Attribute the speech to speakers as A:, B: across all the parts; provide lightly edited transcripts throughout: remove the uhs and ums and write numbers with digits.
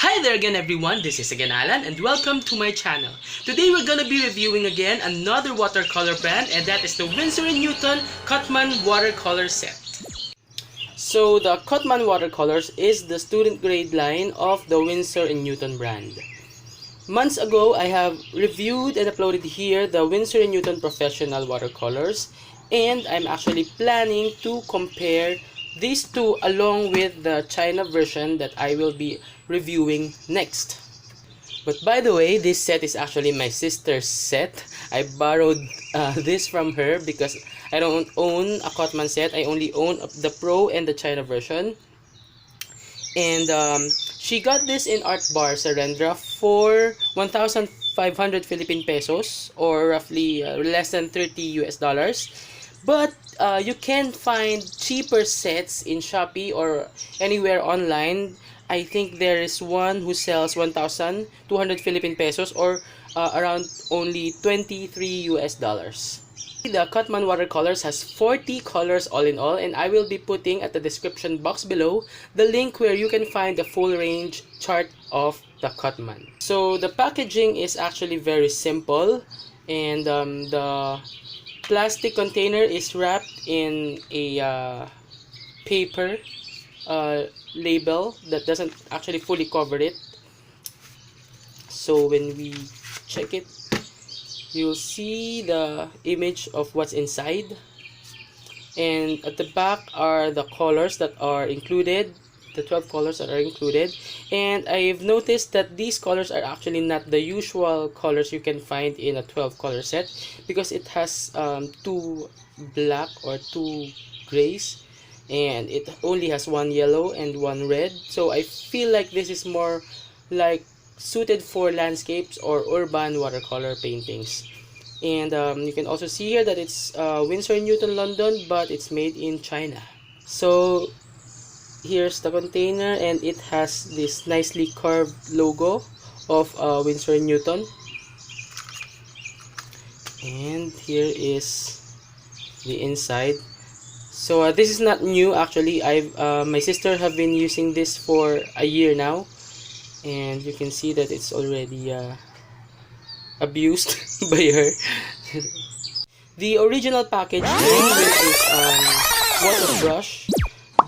A: Hi there again everyone, this is again Alan and welcome to my channel. Today we're gonna be reviewing again another watercolor brand, and that is the Winsor Newton Cotman watercolor set. So the Cotman watercolors is the student grade line of the Winsor Newton brand. Months ago, I have reviewed and uploaded here the Winsor Newton professional watercolors, and I'm actually planning to compare these two along with the China version that I will be reviewing next. But by the way, this set is actually my sister's set. I borrowed this from her because I don't own a Cotman set. I only own the Pro and the China version. And she got this in Art Bar Sarendra for 1,500 Philippine pesos, or roughly less than 30 US dollars. But you can find cheaper sets in Shopee or anywhere online. I think there is one who sells 1,200 Philippine pesos, or around only 23 US dollars. The Cotman watercolors has 40 colors all in all, and I will be putting at the description box below the link where you can find the full range chart of the Cotman. So the packaging is actually very simple, and the plastic container is wrapped in a paper label that doesn't actually fully cover it. So when we check it, you'll see the image of what's inside, and at the back are the colors that are included, the 12 colors that are included. And I've noticed that these colors are actually not the usual colors you can find in a 12 color set, because it has two black or two grays, and it only has one yellow and one red. So I feel like this is more like suited for landscapes or urban watercolor paintings. And you can also see here that it's Winsor Newton London, but it's made in China. So here's the container, and it has this nicely carved logo of Winsor Newton. And here is the inside. So this is not new actually. My sister have been using this for a year now, and you can see that it's already abused by her. The original package came with this water brush,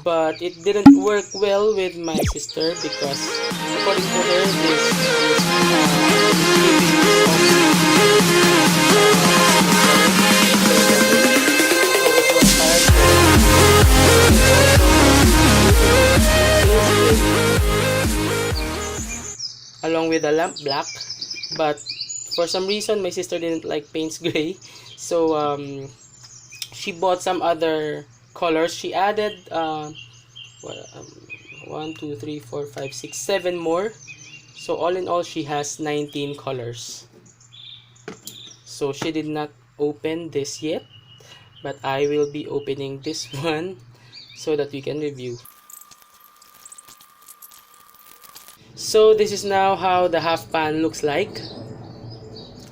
A: but it didn't work well with my sister because according to her, along with the lamp black, but for some reason my sister didn't like paints gray, so she bought some other colors. She added 1 2 3 4 5 6 7 more, so all in all she has 19 colors. So she did not open this yet, but I will be opening this one so that we can review. So this is now how the half pan looks like.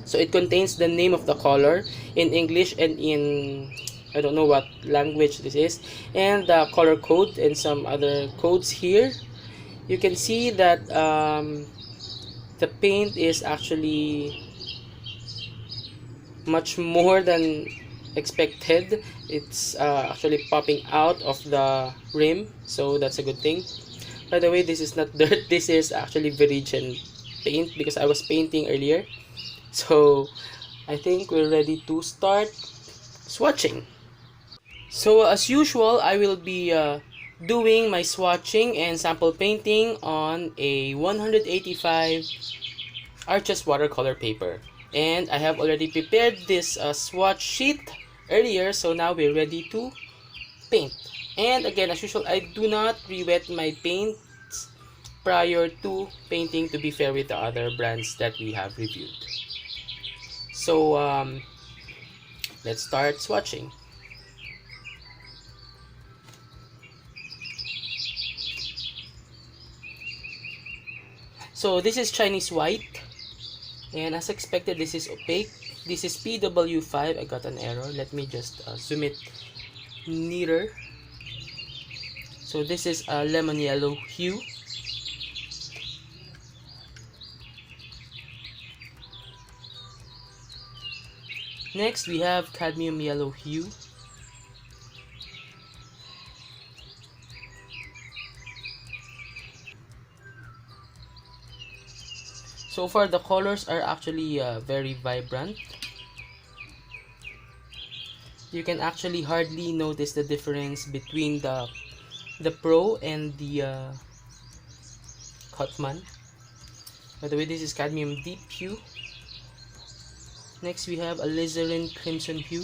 A: So it contains the name of the color in English and in, I don't know what language this is, and the color code and some other codes here. You can see that the paint is actually much more than expected. It's actually popping out of the rim, so that's a good thing. By the way, this is not dirt, this is actually virgin paint because I was painting earlier. So I think we're ready to start swatching. So as usual, I will be doing my swatching and sample painting on a 185 Arches watercolor paper. And I have already prepared this swatch sheet earlier, so now we're ready to paint. And again, as usual, I do not re-wet my paints prior to painting, to be fair with the other brands that we have reviewed. So let's start swatching. So this is Chinese white, and as expected, this is opaque. This is PW5. I got an error. Let me just zoom it nearer. So this is a lemon yellow hue. Next, we have cadmium yellow hue. So far, the colors are actually very vibrant. You can actually hardly notice the difference between the Pro and the Cotman. By the way, this is cadmium deep hue. Next, we have alizarin crimson hue.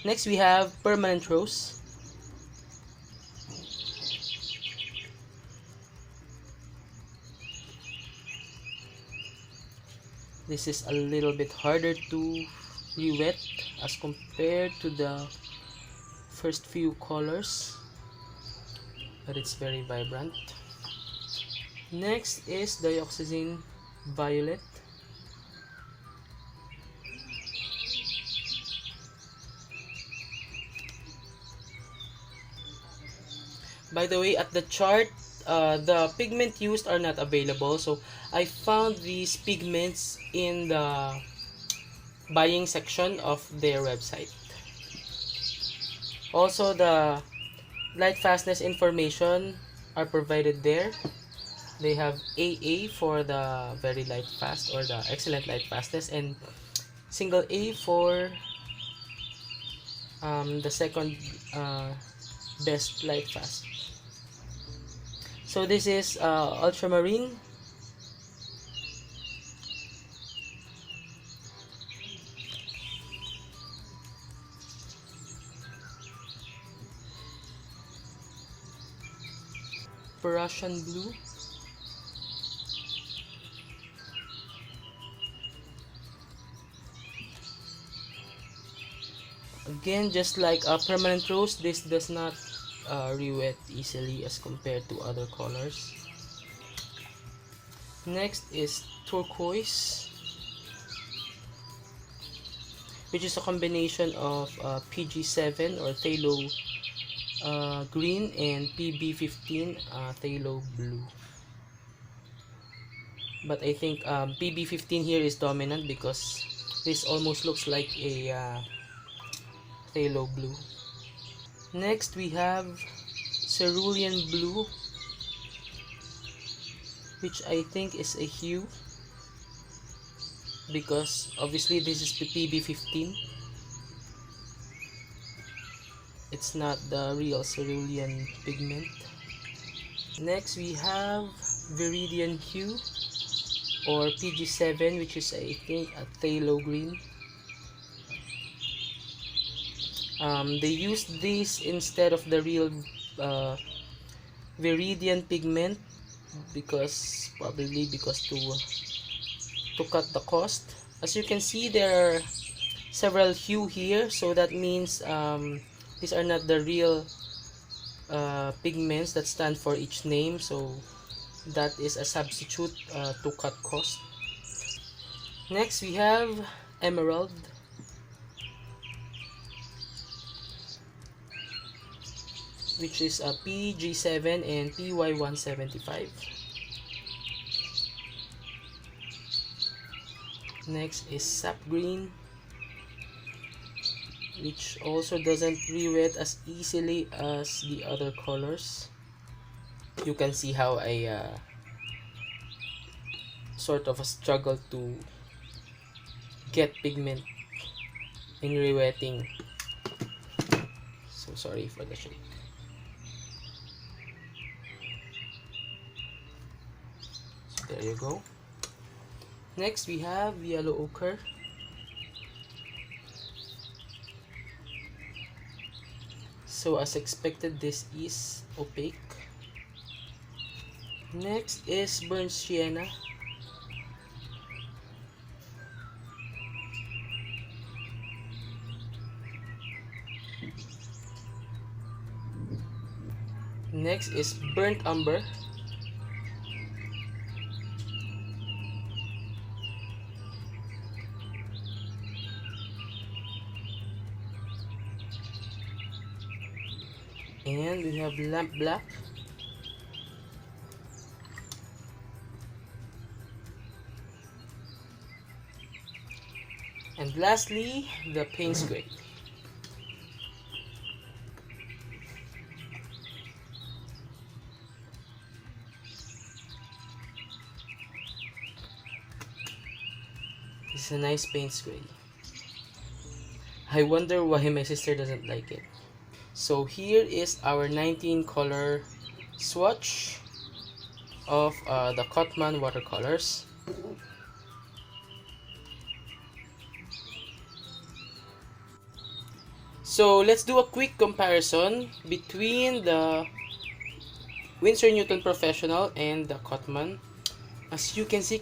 A: Next, we have permanent rose. This is a little bit harder to re-wet as compared to the first few colors, but it's very vibrant. Next is dioxazine violet. By the way, at the chart, the pigment used are not available, so I found these pigments in the buying section of their website. Also, the light fastness information are provided there. They have AA for the very light fast or the excellent light fastness, and single A for the second best light fast. So this is ultramarine. Prussian blue. Again, just like a permanent rose, this does not re-wet easily as compared to other colors. Next is turquoise, which is a combination of PG7 or phthalo green and PB15 phthalo blue. But I think PB15 here is dominant because this almost looks like a phthalo blue. Next, we have cerulean blue, which I think is a hue because obviously this is the PB15. It's not the real cerulean pigment. Next, we have viridian hue or PG7, which is I think a phthalo green. They used this instead of the real viridian pigment probably because to cut the cost. As you can see, there are several hue here, so that means these are not the real pigments that stand for each name, so that is a substitute to cut cost. Next, we have emerald, which is a PG7 and PY175. Next is sap green, which also doesn't re-wet as easily as the other colors. You can see how I sort of a struggle to get pigment in re-wetting. So sorry for the shake. So there you go. Next, we have yellow ochre. So as expected, this is opaque. Next is burnt sienna. Next is burnt umber. And we have lamp black. And lastly, the paint gray. It's a nice paint gray. I wonder why my sister doesn't like it. So here is our 19 color swatch of the Cotman watercolors. So let's do a quick comparison between the Winsor Newton Professional and the Cotman. As you can see, you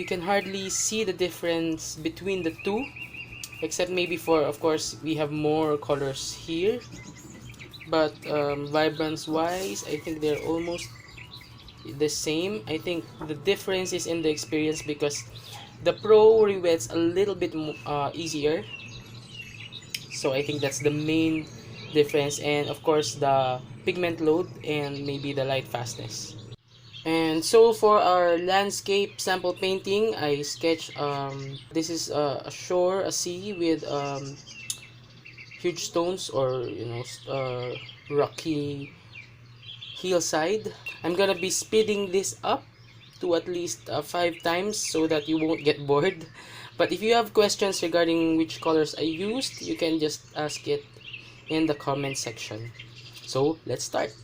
A: can hardly see the difference between the two, except maybe for, of course, we have more colors here. But vibrance wise, I think they're almost the same. I think the difference is in the experience, because the Pro rewets a little bit easier. So I think that's the main difference, and of course the pigment load and maybe the light fastness. And so for our landscape sample painting, I sketched this is a shore, a sea with huge stones, or rocky hillside. I'm gonna be speeding this up to at least 5 times so that you won't get bored. But if you have questions regarding which colors I used, you can just ask it in the comment section. So let's start.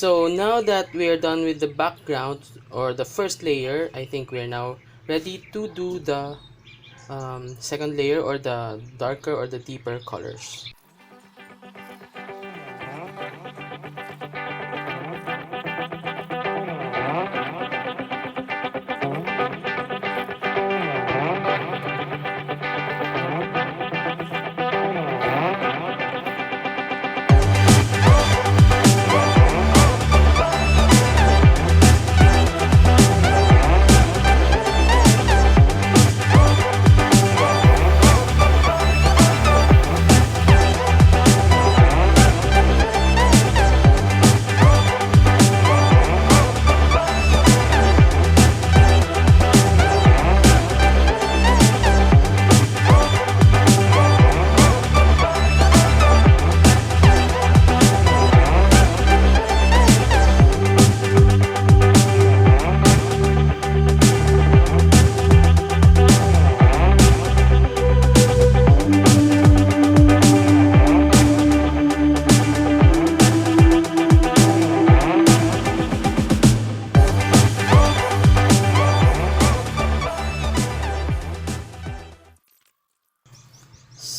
A: So now that we are done with the background, or the first layer, I think we are now ready to do the second layer, or the darker or the deeper colors.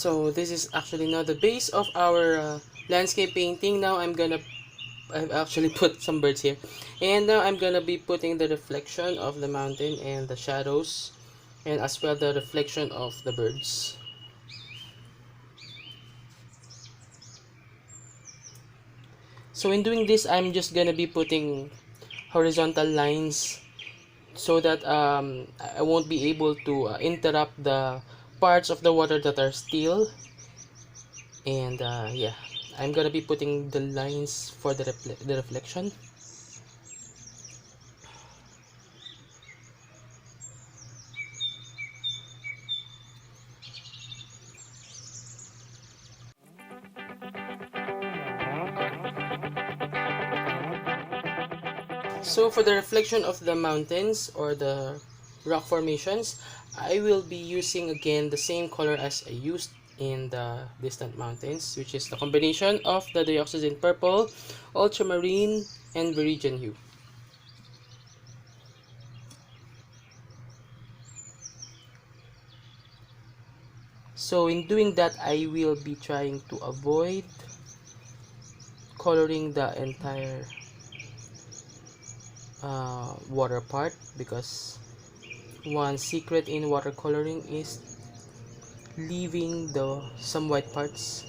A: So this is actually now the base of our landscape painting. Now I've actually put some birds here, and now I'm gonna be putting the reflection of the mountain and the shadows, and as well the reflection of the birds. So in doing this, I'm just gonna be putting horizontal lines so that I won't be able to interrupt the parts of the water that are still. And yeah, I'm gonna be putting the lines for the reflection. So for the reflection of the mountains or the rock formations, I will be using again the same color as I used in the distant mountains, which is the combination of the dioxazine purple, ultramarine, and viridian hue. So in doing that, I will be trying to avoid coloring the entire water part, because one secret in watercoloring is leaving some white parts.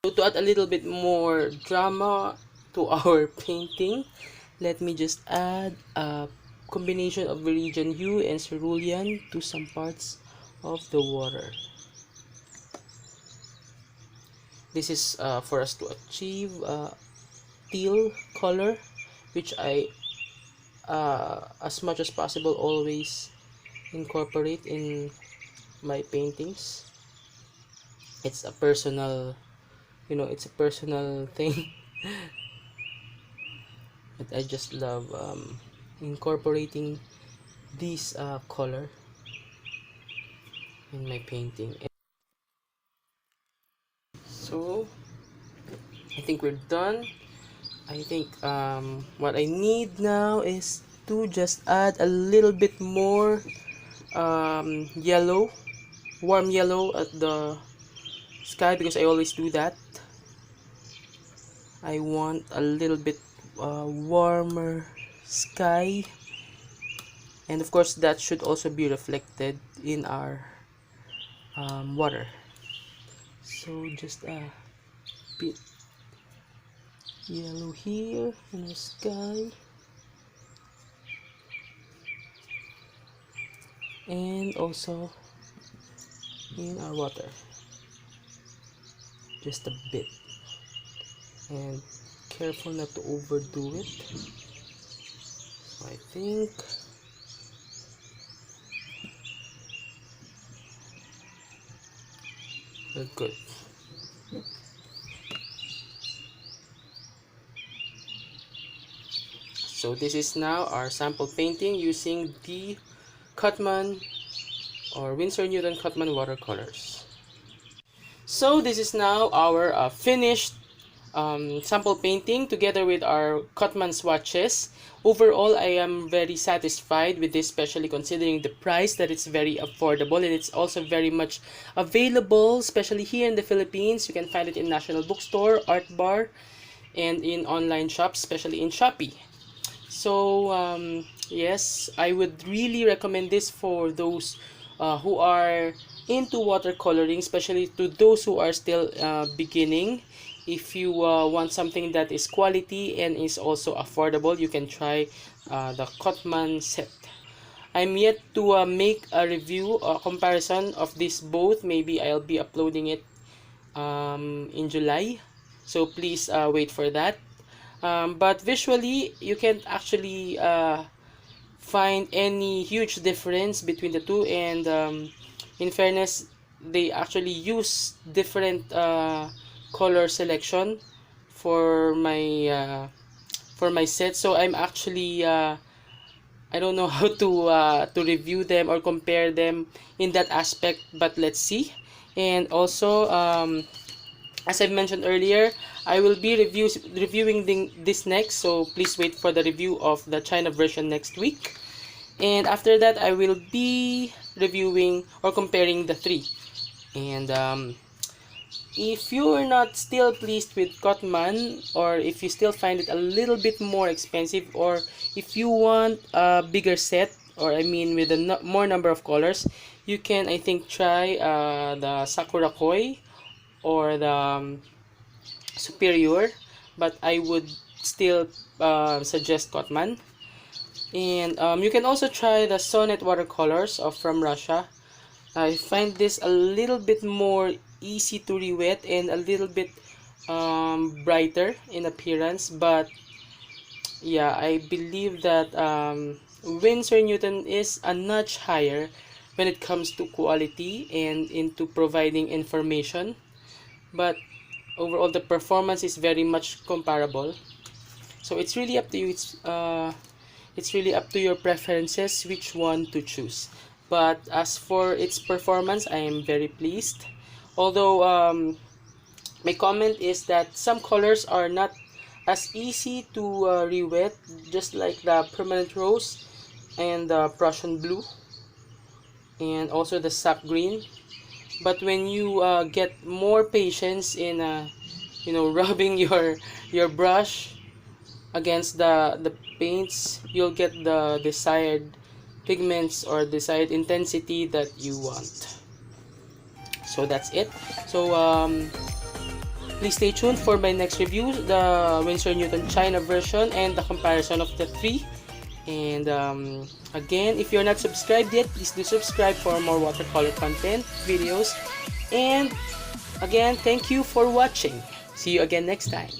A: So to add a little bit more drama to our painting, let me just add a combination of viridian hue and cerulean to some parts of the water. This is for us to achieve teal color, which I as much as possible always incorporate in my paintings. It's a personal, it's a personal thing. But I just love incorporating this color in my painting. So I think we're done. I think what I need now is to just add a little bit more yellow, warm yellow at the sky, because I always do that. I want a little bit warmer sky, and of course that should also be reflected in our water. So just a bit yellow here in the sky, and also in our water, just a bit, and careful not to overdo it. So I think we're good. So this is now our sample painting using the Cotman or Winsor Newton Cotman watercolors. So this is now our finished sample painting together with our Cotman swatches. Overall, I am very satisfied with this, especially considering the price, that it's very affordable, and it's also very much available, especially here in the Philippines. You can find it in National Bookstore, Art Bar, and in online shops, especially in Shopee. So yes, I would really recommend this for those who are into watercoloring, especially to those who are still beginning. If you want something that is quality and is also affordable, you can try the Cotman set. I'm yet to make a review or comparison of this both. Maybe I'll be uploading it in July, so please wait for that. But visually, you can't actually find any huge difference between the two, and in fairness, they actually use different color selection for my set. So I'm actually I don't know how to review them or compare them in that aspect, but let's see. And also as I've mentioned earlier, I will be reviewing this next, so please wait for the review of the China version next week. And after that, I will be reviewing or comparing the three. And if you are not still pleased with Cotman, or if you still find it a little bit more expensive, or if you want a bigger set, or I mean with a more number of colors, you can, I think, try the Sakura Koi or the Superior, but I would still suggest Cotman. And you can also try the Sonnet watercolors from Russia. I find this a little bit more easy to re-wet and a little bit brighter in appearance, but yeah, I believe that Winsor Newton is a notch higher when it comes to quality and into providing information, but overall the performance is very much comparable. So it's really up to you. It's really up to your preferences which one to choose. But as for its performance, I am very pleased. Although my comment is that some colors are not as easy to re-wet, just like the permanent rose and the Prussian blue and also the sap green. But when you get more patience in rubbing your brush against the paints, you'll get the desired pigments or desired intensity that you want. So that's it. So please stay tuned for my next review, the Winsor Newton China version and the comparison of the three. And again, if you're not subscribed yet, please do subscribe for more watercolor content videos. And again, thank you for watching. See you again next time.